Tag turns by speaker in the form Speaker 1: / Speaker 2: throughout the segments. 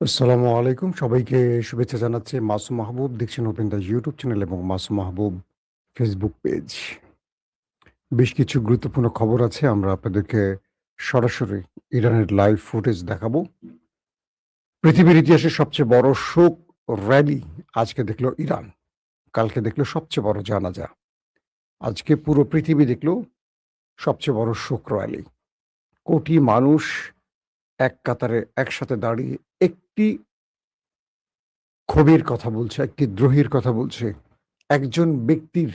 Speaker 1: আসসালামু আলাইকুম। সবাইকে শুভেচ্ছা জানাচ্ছি। মাসুম মাহবুব দেখছেন ওপেন দ্য ইউটিউব চ্যানেল এবং মাসুম মাহবুব ফেসবুক পেজ। বেশ কিছু গুরুত্বপূর্ণ খবর আছে। আমরা আপনাদেরকে সরাসরি ইরানের লাইভ ফুটেজ দেখাবো। পৃথিবীর ইতিহাসে সবচেয়ে বড় শোক র‍্যালি আজকে দেখল ইরান। কালকে দেখল সবচেয়ে বড় জানাজা। আজকে পুরো পৃথিবী দেখল সবচেয়ে বড় শোক র‍্যালি। কোটি মানুষ এক কাতারে একসাথে দাঁড়িয়ে একটি ক্ষোভের কথা বলছে, একটি দ্রোহের কথা বলছে। একজন ব্যক্তির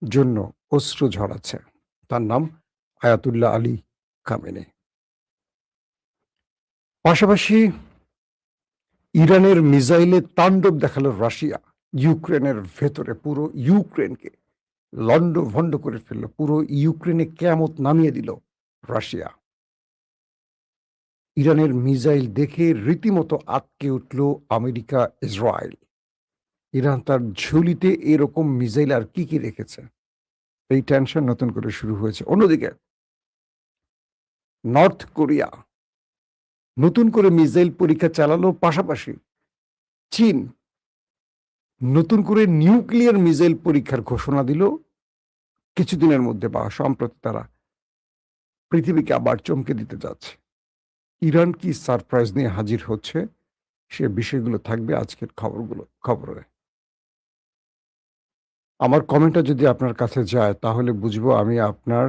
Speaker 1: জন্য অশ্রু ঝরাচ্ছে। তার নাম আয়াতুল্লাহ আলী খামেনি। পাশাপাশি ইরানের মিসাইলে তাণ্ডব দেখালো রাশিয়া। ইউক্রেনের ভেতরে পুরো ইউক্রেনকে লন্ডভন্ড করে ফেলল। পুরো ইউক্রেনে কিয়ামত নামিয়ে দিল রাশিয়া। ইরানের মিসাইল দেখে রীতিমতো আঁতকে উঠল আমেরিকা, ইসরায়েল। ইরান তার ঝুলিতে এরকম মিসাইল আর কি রেখেছে? এই টেনশন নতুন করে শুরু হয়েছে। অন্যদিকে নর্থ কোরিয়া নতুন করে মিসাইল পরীক্ষা চালালো। পাশাপাশি চীন নতুন করে নিউক্লিয়ার মিসাইল পরীক্ষার ঘোষণা দিল কিছুদিনের মধ্যে, বা সম্প্রতি তারা পৃথিবীকে আবার চমকে দিতে যাচ্ছে। ইরান কি সারপ্রাইজ নিয়ে হাজির হচ্ছে, সে বিষয়গুলো থাকবে আজকের খবরে। আমার কমেন্টটা যদি আপনার কাছে যায় তাহলে বুঝবো আমি আপনার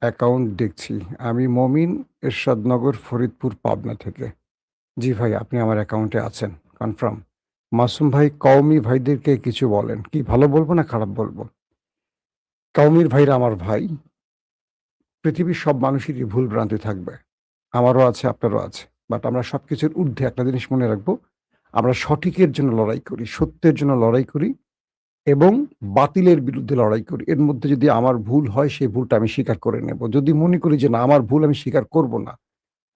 Speaker 1: অ্যাকাউন্ট দেখছি। আমি মমিন, এরশাদনগর, ফরিদপুর, পাবনা থেকে। জি ভাই, আপনি আমার অ্যাকাউন্টে আছেন, কনফার্ম। মাসুম ভাই, কওমি ভাইদেরকে কিছু বলেন। কি ভালো বলবো না খারাপ বলবো? কওমির ভাইরা আমার ভাই। পৃথিবীর সব মানুষেরই ভুল ভ্রান্তি থাকবে। আমারও আছে, আপনারও আছে। বাট আমরা সবকিছুর ঊর্ধ্বে একটা জিনিস মনে রাখবো, আমরা সঠিকের জন্য লড়াই করি, সত্যের জন্য লড়াই করি এবং বাতিলের বিরুদ্ধে লড়াই করি। এর মধ্যে যদি আমার ভুল হয়, সেই ভুলটা আমি স্বীকার করে নেব। যদি মনে করি যে না, আমার ভুল আমি স্বীকার করব না,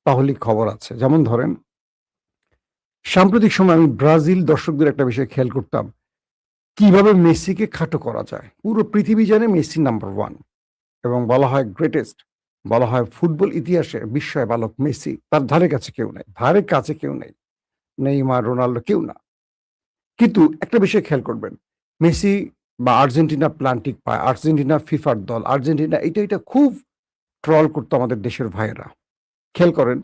Speaker 1: তাহলেই খবর আছে। যেমন ধরেন, সাম্প্রতিক সময়ে আমি ব্রাজিল দর্শকদের একটা বিষয় খেয়াল করতাম, কিভাবে মেসিকে খাটো করা যায়। পুরো পৃথিবী জানে মেসি নাম্বার 1 এবং বলা হয় গ্রেটেস্ট। বলা হয় ফুটবল ইতিহাসে বিস্ময় বালক মেসি। তার ধারে কাছে কেউ নাই। ধারে কাছে কেউ নেই। নেইমার, রোনাল্ডো কেউ না। কিন্তু একটা বিষয় খেয়াল করবেন, মেসি বা আর্জেন্টিনা প্লান্টিক পায়, আর্জেন্টিনা ফিফার দল, আর্জেন্টিনা এটা খুব ট্রল করতো আমাদের দেশের ভাইয়েরা। খেয়াল করেন,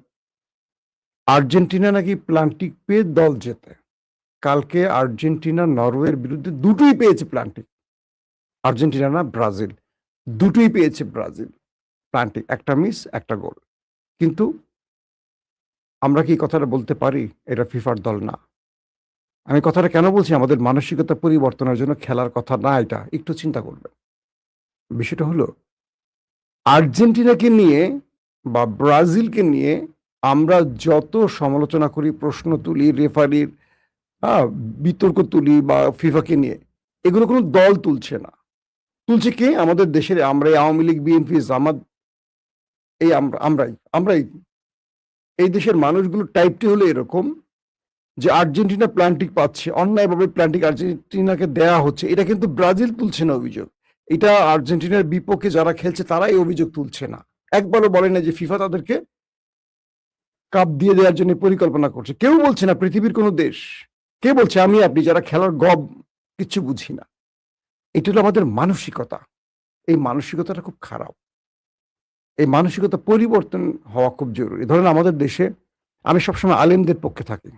Speaker 1: আর্জেন্টিনা নাকি প্লান্টিক পেয়ে দল জেতে। কালকে আর্জেন্টিনা নরওয়ের বিরুদ্ধে দুটোই পেয়েছে প্লান্টিক। আর্জেন্টিনা না, ব্রাজিল। দুটোই পেয়েছে ব্রাজিল প্লান্টিক। একটা মিস, একটা গোল। কিন্তু আমরা কি কথাটা বলতে পারি এটা ফিফার দল না? আমি কথাটা কেন বলছি? আমাদের মানসিকতা পরিবর্তনের জন্য খেলার কথা না এটা। একটু চিন্তা করবেন। বিষয়টা হলো, আর্জেন্টিনাকে নিয়ে বা ব্রাজিলকে নিয়ে আমরা যত সমালোচনা করি, প্রশ্ন তুলি, রেফারির বিতর্ক তুলি বা ফিফাকে নিয়ে, এগুলো কোনো দল তুলছে না। তুলছে কে? আমাদের দেশের আমরাই, আওয়ামী লীগ, বিএনপি, জামাত, এই আমরাই। এই দেশের মানুষগুলো টাইপটি হলো এরকম যে আর্জেন্টিনা প্লান্টিক পাচ্ছে, অন্যায়ভাবে প্লান্টিক আর্জেন্টিনাকে দেয়া হচ্ছে। এটা কিন্তু ব্রাজিল তুলছে না অভিযোগ। এটা আর্জেন্টিনার বিপক্ষে যারা খেলছে তারাই অভিযোগ তুলছে না। একবারও বলে না যে ফিফা তাদেরকে কাপ দিয়ে দেওয়ার জন্য পরিকল্পনা করছে। কেউ বলছে না, পৃথিবীর কোনো দেশ। কে বলছে? আমি আপনি যারা খেলার গব কিচ্ছু বুঝি না। এটা হলো আমাদের মানসিকতা। এই মানসিকতাটা খুব খারাপ। এই মানসিকতা পরিবর্তন হওয়া খুব জরুরি। ধরেন আমাদের দেশে আমি সবসময় আলেমদের পক্ষে থাকি।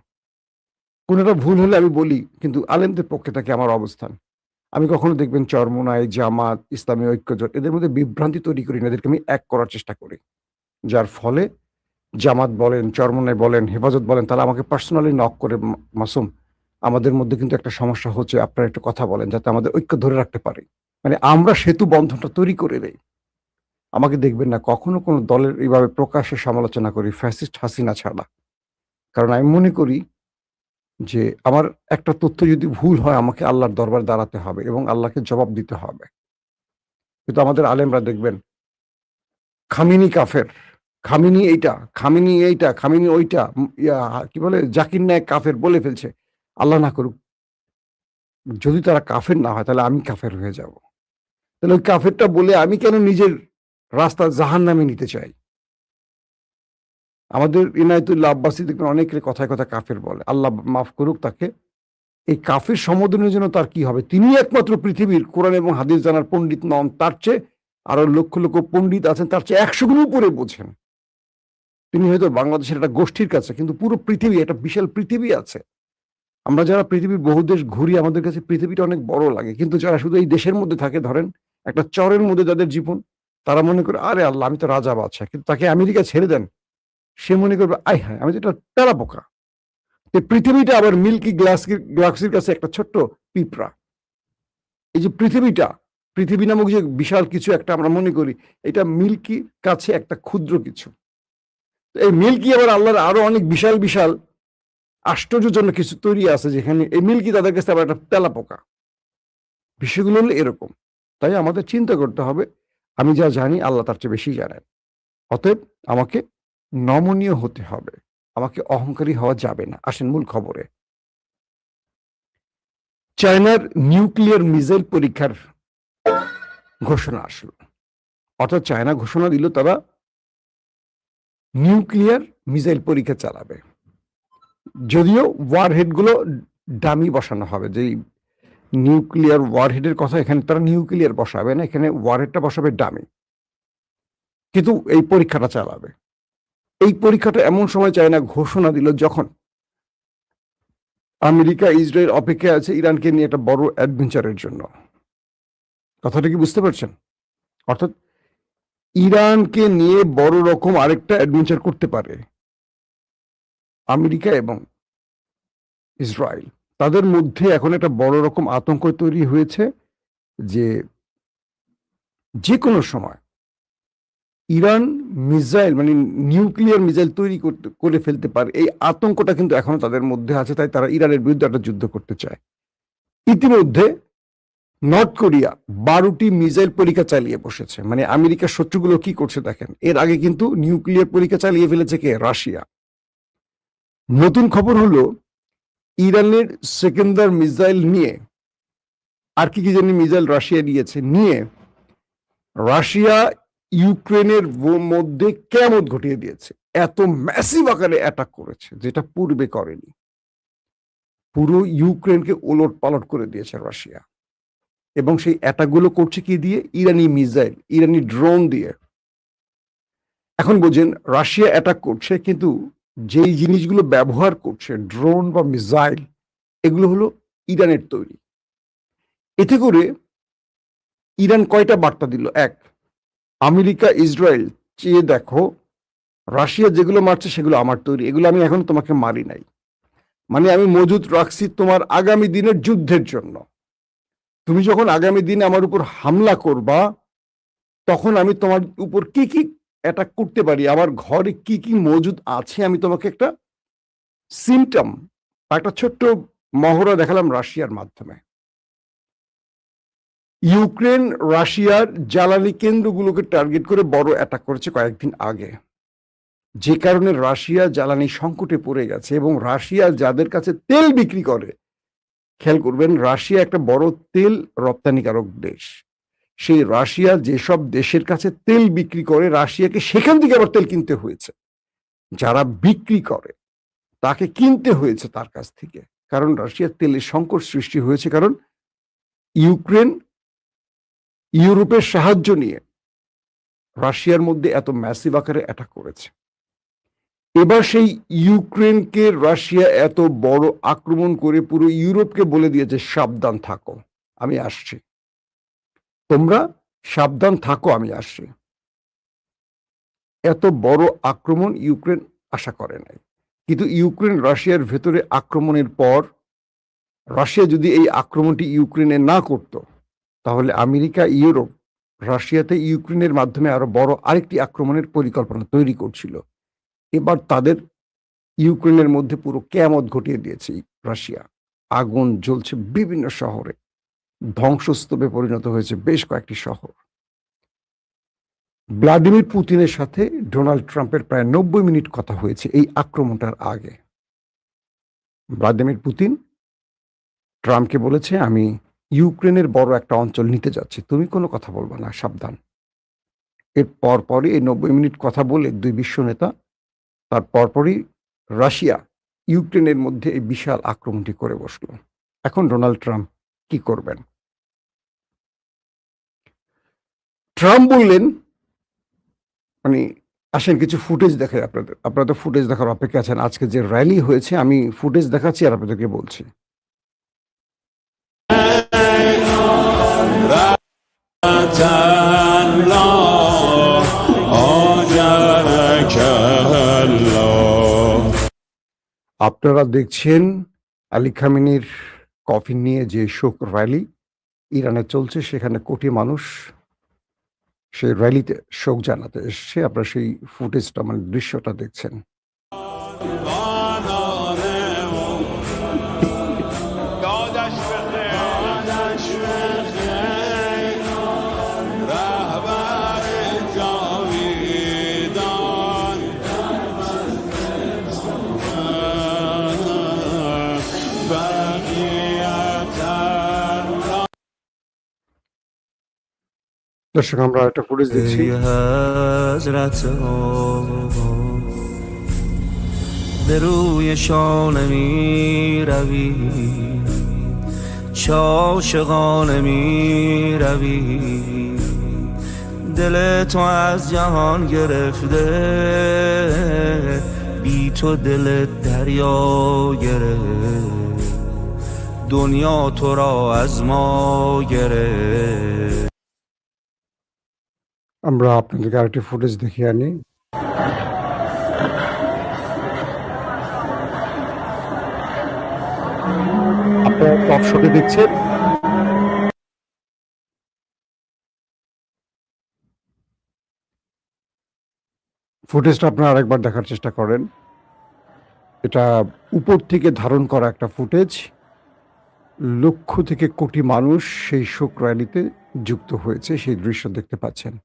Speaker 1: কোনটা ভুল হলে আমি বলি, কিন্তু আলেমদের পক্ষে থাকে আমার অবস্থান। আমি কখনো দেখবেন চরমোনাই, জামাত, ইসলামী ঐক্যজোট এদের মধ্যে বিভ্রান্তি তৈরি করি না। এদেরকে আমি এক করার চেষ্টা করি। যার ফলে জামাত বলেন, চরমোনাই বলেন, হেফাজত বলেন, তারা আমাকে পার্সোনালি নক করে, মাসুম আমাদের মধ্যে কিন্তু একটা সমস্যা হচ্ছে, আপনারা একটু কথা বলেন যাতে আমাদের ঐক্য ধরে রাখতে পারি। মানে আমরা সেতু বন্ধনটা তৈরি করে দেই। আমাকে দেখবেন না কখনো কোনো দলের এইভাবে প্রকাশ্যে সমালোচনা করি, ফ্যাসিস্ট হাসিনা ছাড়া। কারণ আমি মনে করি যে আমার একটা তথ্য যদি ভুল হয়, আমাকে আল্লাহর দরবারে দাঁড়াতে হবে এবং আল্লাহকে জবাব দিতে হবে। কিন্তু আমাদের আলেমরা দেখবেন, খামেনি কাফের, খামেনি এইটা, খামেনি এইটা, খামেনি ওইটা, কি বলে, জাকির নায়েক কাফের বলে ফেলছে। আল্লাহ না করুক, যদি তারা কাফের না হয় তাহলে আমি কাফের হয়ে যাব। তাহলে ওই কাফেরটা বলে আমি কেন নিজের রাস্তা জাহান্নামে নিতে চাই? আমাদের ইনায়েতুল্লাহ আব্বাসী দেখবেন অনেকের কথায় কথায় কাফের বলে, আল্লাহ মাফ করুক তাকে। এই কাফের সম্বোধনের জন্য তার কি হবে? তিনি একমাত্র পৃথিবীর কোরআন এবং হাদিস জানার পণ্ডিত নন, তার চেয়ে আরো লক্ষ লক্ষ পণ্ডিত আছেন তার চেয়ে 100 গুণ উপরে বোঝেন। তিনি হয়তো বাংলাদেশের একটা গোষ্ঠীর কাছে, কিন্তু পুরো পৃথিবী, একটা বিশাল পৃথিবী আছে। আমরা যারা পৃথিবীর বহু দেশ ঘুরি, আমাদের কাছে পৃথিবীটা অনেক বড় লাগে, কিন্তু যারা শুধু এই দেশের মধ্যে থাকে, ধরেন একটা চরের মধ্যে যাদের জীবন, তারা মনে করে আরে আল্লাহ আমি তো রাজা বাদশা, কিন্তু তাকে আমেরিকা ছেড়ে দেন, সে মনে করবে আয় হায় আমি তো একটা তেলা পোকা। পৃথিবীটা আবার মিল্কি গ্যালাক্সির কাছে একটা ছোট্ট পিঁপড়া। এই যে পৃথিবীটা, পৃথিবী নামক যে বিশাল কিছু একটা আমরা মনে করি, এটা মিল্কি কাছে একটা ক্ষুদ্র কিছু। এই মিল্কি আবার আল্লাহর আরো অনেক বিশাল বিশাল আশ্চর্যজনক কিছু তৈরি আছে, যেখানে এই মিল্কি তাদের কাছে আবার একটা তেলা পোকা। বিষয়গুলো হলো এরকম। তাই আমাদের চিন্তা করতে হবে, আমি যা জানি আল্লাহ তার চেয়ে বেশি জানেন। অতএব আমাকে নমনীয় হতে হবে, আমাকে অহংকারী হওয়া যাবে না। আসেন মূল খবরে। চায়নার নিউক্লিয়ার মিসাইল পরীক্ষার ঘোষণা আসলো। অর্থাৎ চায়না ঘোষণা দিল তারা নিউক্লিয়ার মিসাইল পরীক্ষা চালাবে। যদিও ওয়ারহেড গুলো ডামি বসানো হবে, যে নিউক্লিয়ার ওয়ারহেডের কথা, এখানে তারা নিউক্লিয়ার বসাবে না, এখানে ওয়ারহেডটা বসাবে ডামি, কিন্তু এই পরীক্ষাটা চালাবে। এই পরীক্ষাটা এমন সময় চায়না ঘোষণা দিল যখন আমেরিকা ইসরায়েল অপেক্ষায় আছে ইরানকে নিয়ে একটা বড় অ্যাডভেঞ্চারের জন্য। কথাটা কি বুঝতে পারছেন? অর্থাৎ ইরানকে নিয়ে বড় রকম আরেকটা অ্যাডভেঞ্চার করতে পারে আমেরিকা এবং ইসরায়েল। তাদের মধ্যে এখন একটা বড় রকম আতঙ্ক তৈরি হয়েছে যে যে কোনো সময় ইরান মিসাইল, মানে নিউক্লিয়ার মিসাইল তৈরি করে ফেলতে পারে। এই আতঙ্কটা কিন্তু এখনো তাদের মধ্যে আছে, তাই তারা ইরানের বিরুদ্ধে একটা যুদ্ধ করতে চায়। ইতিমধ্যে নর্থ কোরিয়া 12টি মিসাইল পরীক্ষা চালিয়ে বসেছে। মানে আমেরিকার শত্রুগুলো কি করছে দেখেন। এর আগে কিন্তু নিউক্লিয়ার পরীক্ষা চালিয়ে ফেলেছে কে? রাশিয়া। নতুন খবর হলো ইরানের সেকেন্দার মিসাইল নিয়ে, আর কি কি জানি মিসাইল রাশিয়া নিয়ে রাশিয়া ইউক্রেনের মধ্যে কিয়ামত ঘটিয়ে দিয়েছে। এত ম্যাসিভ আকারে অ্যাটাক করেছে যেটা পূর্বে করেনি। পুরো ইউক্রেনকে ওলট পালট করে দিয়েছে রাশিয়া। এবং সেই অ্যাটাকগুলো করছে কি দিয়ে? ইরানি মিসাইল, ইরানি ড্রোন দিয়ে। এখন বোঝেন, রাশিয়া অ্যাটাক করছে, কিন্তু যেই জিনিসগুলো ব্যবহার করছে, ড্রোন বা মিসাইল, এগুলো হলো ইরানের তৈরি। এতে করে ইরান কয়টা বার্তা দিল? এক, আমেরিকা ইসরায়েল চেয়ে দেখো, রাশিয়া যেগুলো মারছে সেগুলো আমার তৈরি, এগুলো আমি এখন তোমাকে মারি নাই, মানে আমি মজুদ রাখছি তোমার আগামী দিনের যুদ্ধের জন্য। তুমি যখন আগামী দিনে আমার উপর হামলা করবা, তখন আমি তোমার উপর কি কি অ্যাটাক করতে পারি, আমার ঘরে কি কি মজুদ আছে, আমি তোমাকে একটা সিমটম বা একটা ছোট্ট মহড়া দেখালাম রাশিয়ার মাধ্যমে। ইউক্রেন রাশিয়ার জ্বালানি কেন্দ্রগুলোকে টার্গেট করে বড় অ্যাটাক করেছে কয়েকদিন আগে, যে কারণে রাশিয়া জ্বালানি সংকটে পড়ে গেছে। এবং রাশিয়া যাদের কাছে তেল বিক্রি করে, খেয়াল করবেন, রাশিয়া একটা বড় তেল রপ্তানিকারক দেশ। সেই রাশিয়া যেসব দেশের কাছে তেল বিক্রি করে, রাশিয়াকে সেখান থেকে আবার তেল কিনতে হয়েছে। যারা বিক্রি করে তাকে কিনতে হয়েছে তার কাছ থেকে, কারণ রাশিয়ার তেলের সংকট সৃষ্টি হয়েছে, কারণ ইউক্রেন ইউরোপের সাহায্য নিয়ে রাশিয়ার মধ্যে এত ম্যাসিভ আকারে অ্যাটাক করেছে। এবার সেই ইউক্রেনকে রাশিয়া এত বড় আক্রমণ করে পুরো ইউরোপকে বলে দিয়েছে সাবধান থাকো, আমি আসছি, তোমরা সাবধান থাকো, আমি আসছি। এত বড় আক্রমণ ইউক্রেন আশা করে নাই। কিন্তু ইউক্রেন রাশিয়ার ভেতরে আক্রমণের পর, রাশিয়া যদি এই আক্রমণটি ইউক্রেনে না করত, তাহলে আমেরিকা ইউরোপ রাশিয়াতে ইউক্রেনের মাধ্যমে আরো বড় আরেকটি আক্রমণের পরিকল্পনা তৈরি করছিল। এবার তাদের ইউক্রেনের মধ্যে পুরো কিয়ামত ঘটিয়ে দিয়েছে রাশিয়া। আগুন জ্বলছে বিভিন্ন শহরে, ধ্বংসস্তূপে পরিণত হয়েছে বেশ কয়েকটি শহর। ভ্লাদিমির পুতিনের সাথে ডোনাল্ড ট্রাম্পের প্রায় 90 মিনিট কথা হয়েছে এই আক্রমণটার আগে। ভ্লাদিমির পুতিন ট্রাম্পকে বলেছে, আমি ইউক্রেনের বড় একটা অঞ্চল নিতে যাচ্ছি, তুমি কোনো কথা বলবা না, সাবধান। এর পরপরই এই 90 মিনিট কথা বলে দুই বিশ্ব নেতা তার পরপরই রাশিয়া ইউক্রেনের মধ্যে এই বিশাল আক্রমণটি করে বসল। এখন ডোনাল্ড ট্রাম্প কি করবেন? ট্রাম্প বললেন, মানে আসেন কিছু ফুটেজ দেখাই আপনাদের। আপনারা তো ফুটেজ দেখার অপেক্ষা আছেন। আজকে যে র‍্যালি হয়েছে আমি ফুটেজ দেখাচ্ছি আর আপনাদেরকে বলছি। আপনারা দেখছেন আলী খামেনির কফিন নিয়ে যে শোক র‍্যালি ইরানে চলছে, সেখানে কোটি মানুষ সেই র‍্যালিতে শোক জানাতে এসছে। আপনারা সেই ফুটেজটা মানে দৃশ্যটা দেখছেন। দর্শক আমরা একটা ফুটেজ দেখছি।
Speaker 2: به روی شانه می روی عاشقانه می روی دل تو از جهان گرفته بی تو دل دریا گرفت دنیا تو را از ما گرفت
Speaker 1: আমরা আপনাদেরকে আরেকটি ফুটেজ দেখিয়ে আনি। আপনারা টপ শটে দেখছেন ফুটেজটা আপনারা আরেকবার দেখার চেষ্টা করেন। এটা উপর থেকে ধারণ করা একটা ফুটেজ। লক্ষ থেকে কোটি মানুষ সেই শোক র‍্যালিতে যুক্ত হয়েছে, সেই দৃশ্য দেখতে পাচ্ছেন।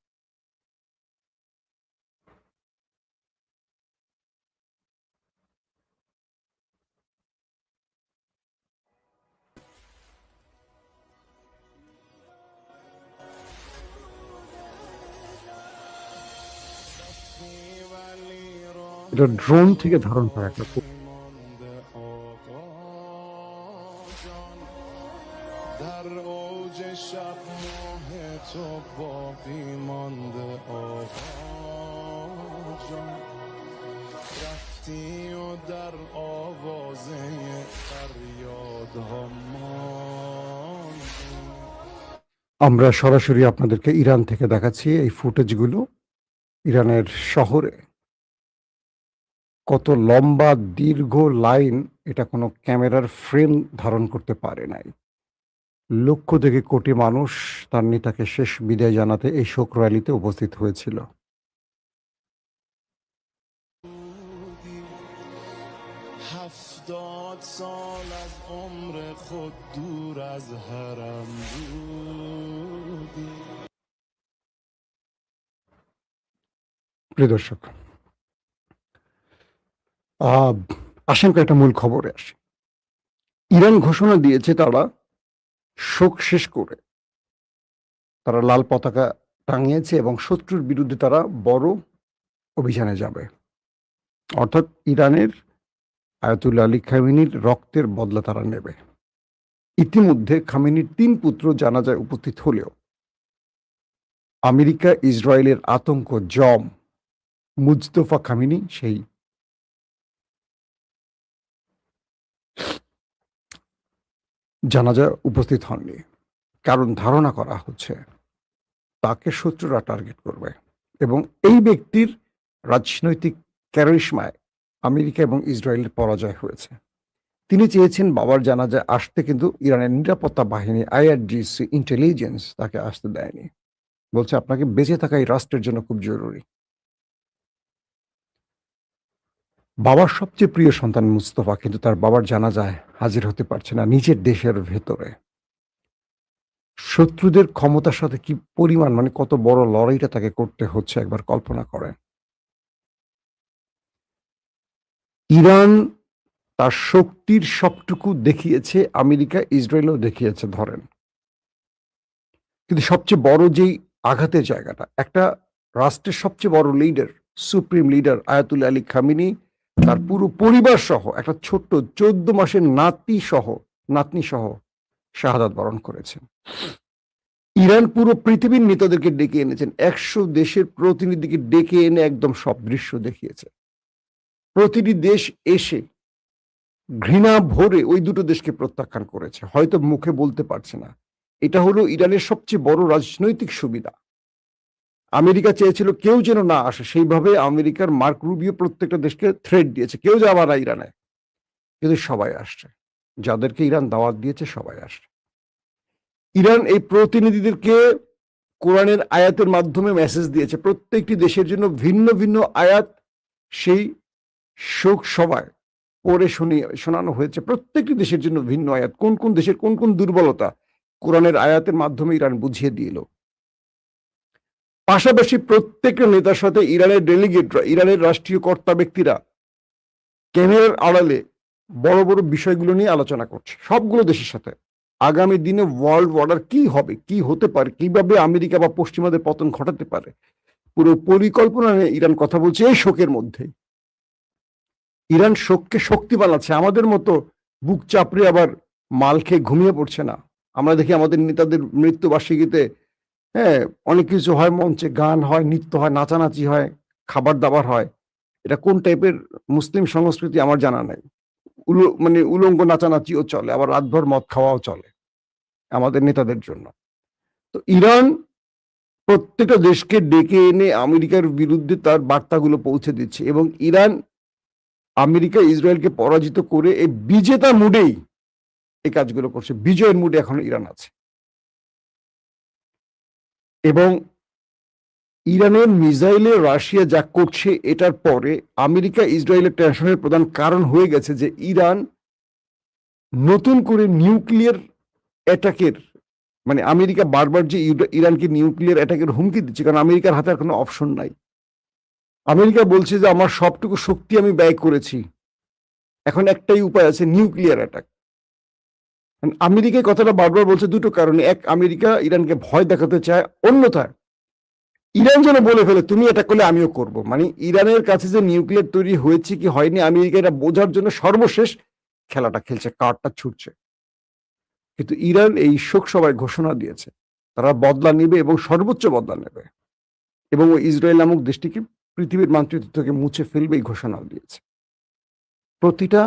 Speaker 1: এটা ড্রোন থেকে ধারণ করা একটা
Speaker 3: در اوج شب ماه تو باقی مانده آقا جان رفتی و در آوازه فریادها ماندی
Speaker 1: আমরা সরাসরি আপনাদেরকে ইরান থেকে দেখাচ্ছি এই ফুটেজগুলো। ইরানের শহরে কত লম্বা দীর্ঘ লাইন, এটা কোনো ক্যামেরার ফ্রেম ধারণ করতে পারে নাই। লক্ষ থেকে কোটি মানুষ তার নেতাকে শেষ বিদায় জানাতে এই শোক র‍্যালিতে উপস্থিত হয়েছিল।
Speaker 3: هفتاد سال از عمر خود دور از حرم بودی
Speaker 1: প্রিয় দর্শক, আসেন কয়েকটা মূল খবরে আসে। ইরান ঘোষণা দিয়েছে তারা শোক শেষ করে তারা লাল পতাকা টাঙিয়েছে এবং শত্রুর বিরুদ্ধে তারা বড় অভিযানে যাবে। অর্থাৎ ইরানের আয়াতুল্লাহ আলী খামেনির রক্তের বদলা তারা নেবে। ইতিমধ্যে খামেনির ৩ পুত্র জানাজায় উপস্থিত হলেও আমেরিকা ইসরায়েলের আতঙ্ক জম মুজতফা খামেনি সেই জানাজায় উপস্থিত হননি। কারণ ধারণা করা হচ্ছে তাকে শত্রুরা টার্গেট করবে এবং এই ব্যক্তির রাজনৈতিক ক্যারিশমায় আমেরিকা এবং ইসরায়েলের পরাজয় হয়েছে। তিনি চেয়েছেন বাবার জানাজায় আসতে, কিন্তু ইরানের নিরাপত্তা বাহিনী আইআরজিসি ইন্টেলিজেন্স তাকে আসতে দেয়নি। বলছে আপনাকে বেঁচে থাকা এই রাষ্ট্রের জন্য খুব জরুরি। বাবার সবচেয়ে প্রিয় সন্তান মুস্তফা কিন্তু তার বাবার জানাজায় হাজির হতে পারছে না নিজের দেশের ভেতরে। শত্রুদের ক্ষমতার সাথে কি পরিমাণ, মানে কত বড় লড়াইটা তাকে করতে হচ্ছে একবার কল্পনা করেন। ইরান তার শক্তির সবটুকু দেখিয়েছে, আমেরিকা ইসরায়েলও দেখিয়েছে ধরেন, কিন্তু সবচেয়ে বড় যেই আঘাতের জায়গাটা, একটা রাষ্ট্রের সবচেয়ে বড় leader supreme leader Ayatollah Ali Khamenei তার পুরো পরিবার সহ একটা ছোট্ট 14 মাসের নাতনি সহ শাহাদাত বরণ করেছেন। ইরান পুরো পৃথিবীর নেতাদেরকে ডেকে এনেছেন, 100 দেশের প্রতিনিধিকে ডেকে এনে একদম সব দৃশ্য দেখিয়েছে। প্রতিটি দেশ এসে ঘৃণা ভরে ওই দুটো দেশকে প্রত্যাখ্যান করেছে, হয়তো মুখে বলতে পারছে না। এটা হলো ইরানের সবচেয়ে বড় রাজনৈতিক সুবিধা। আমেরিকা চেয়েছিল কেউ যেন না আসে, সেইভাবে আমেরিকার মার্ক রুবিও প্রত্যেকটা দেশকে থ্রেট দিয়েছে, কেউ যাবে না ইরানে, কিন্তু সবাই আসছে, যাদেরকে ইরান দাওয়াত দিয়েছে সবাই আসছে। ইরান এই প্রতিনিধিদেরকে কোরআনের আয়াতের মাধ্যমে মেসেজ দিয়েছে, প্রত্যেকটি দেশের জন্য ভিন্ন ভিন্ন আয়াত সেই শোক সভায় পড়ে শোনানো হয়েছে। প্রত্যেকটি দেশের জন্য ভিন্ন আয়াত, কোন কোন দেশের কোন কোন দুর্বলতা কোরআনের আয়াতের মাধ্যমে ইরান বুঝিয়ে দিল। পাশাপাশি প্রত্যেকটা নেতার সাথে ইরানের ডেলিগেটরা, ইরানের রাষ্ট্রীয় কর্তা ব্যক্তিরা ক্যামেরার আড়ালে বড় বড় বিষয়গুলো নিয়ে আলোচনা করছে সবগুলো দেশের সাথে। আগামী দিনে ওয়ার্ল্ড অর্ডার কি হবে, কি হতে পারে, কিভাবে আমেরিকা বা পশ্চিমাদের পতন ঘটাতে পারে, পুরো পরিকল্পনা নিয়ে ইরান কথা বলছে এই শোকের মধ্যেই। ইরান শোককে শক্তি বানাচ্ছে, আমাদের মতো বুক চাপড়ে আবার মাল খেয়ে ঘুমিয়ে পড়ছে না। আমরা দেখি আমাদের নেতাদের মৃত্যুবার্ষিকীতে অনেক কিছু হয়, মঞ্চে গান হয়, নৃত্য হয়, নাচানাচি হয়, খাবার দাবার হয়। এটা কোন টাইপের মুসলিম সংস্কৃতি আমার জানা নাই। মানে উলঙ্গ নাচানাচিও চলে, আবার রাতভর মদ খাওয়াও চলে আমাদের নেতাদের জন্য। তো ইরান প্রত্যেকটা দেশকে ডেকে এনে আমেরিকার বিরুদ্ধে তার বার্তাগুলো পৌঁছে দিচ্ছে, এবং ইরান আমেরিকা ইসরায়েলকে পরাজিত করে এই বিজেতা মুডেই এই কাজগুলো করছে, বিজয়ের মুডে এখন ইরান আছে। এবং ইরানের মিসাইলে রাশিয়া যা করছে এটার পরে আমেরিকা ইসরায়েলের টেনশনের প্রধান কারণ হয়ে গেছে যে ইরান নতুন করে নিউক্লিয়ার অ্যাটাকের, মানে আমেরিকা বারবার যে ইরানকে নিউক্লিয়ার অ্যাটাকের হুমকি দিচ্ছে, কারণ আমেরিকার হাতে আর কোনো অপশন নাই। আমেরিকা বলছে যে আমার সবটুকু শক্তি আমি ব্যয় করেছি, এখন একটাই উপায় আছে, নিউক্লিয়ার অ্যাটাক। আমেরিকা কথাটা বারবার বলছে দুটো কারণে, এক, আমেরিকা ইরানকে ভয় দেখাতে চায়, অন্যথায় ইরান যেন বলে ফেলে তুমি এটা করলে আমিও করব। মানে ইরানের কাছে যে নিউক্লিয়ার তৈরি হয়েছে কি হয়নি, আমেরিকা এটা বোঝার জন্য সর্বশেষ খেলাটা খেলছে, কার্ডটা ছুটছে। কিন্তু ইরান এই শোক সভায় ঘোষণা দিয়েছে তারা বদলা নেবে, এবং সর্বোচ্চ বদলা নেবে, এবং ওই ইসরায়েল নামক দেশটিকে পৃথিবীর মানচিত্র থেকে মুছে ফেলবে এই ঘোষণাও দিয়েছে। প্রতিটা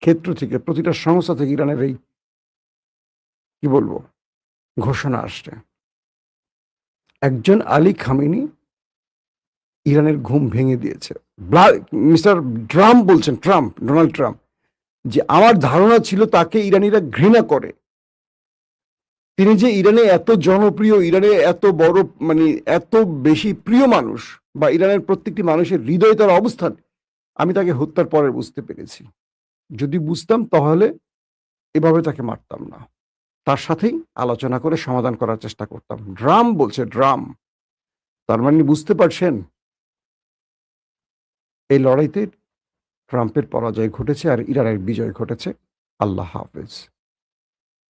Speaker 1: ক্ষেত্র থেকে, প্রতিটা সংস্থা থেকে ইরানের এই কি বলবো ঘোষণা আসছে। একজন আলী খামেনি ইরানের ঘুম ভেঙে দিয়েছে। মিস্টার ট্রাম্প বলছেন, ডোনাল্ড ট্রাম্প, যে আমার ধারণা ছিল তাকে ইরানিরা ঘৃণা করে, তিনি যে ইরানে এত জনপ্রিয়, ইরানে এত বড়, মানে এত বেশি প্রিয় মানুষ, বা ইরানের প্রত্যেকটি মানুষের হৃদয়ে তার অবস্থান, আমি তাকে হত্যার পরে বুঝতে পেরেছি। যদি বুঝতাম তাহলে এভাবে তাকে মারতাম না, তার সাথেই আলোচনা করে সমাধান করার চেষ্টা করতাম। ড্রাম বলছে, ড্রাম, তার মানে বুঝতে পারছেন এই লড়াইতে ট্রাম্পের পরাজয় ঘটেছে আর ইরানের বিজয় ঘটেছে। আল্লাহ হাফেজ।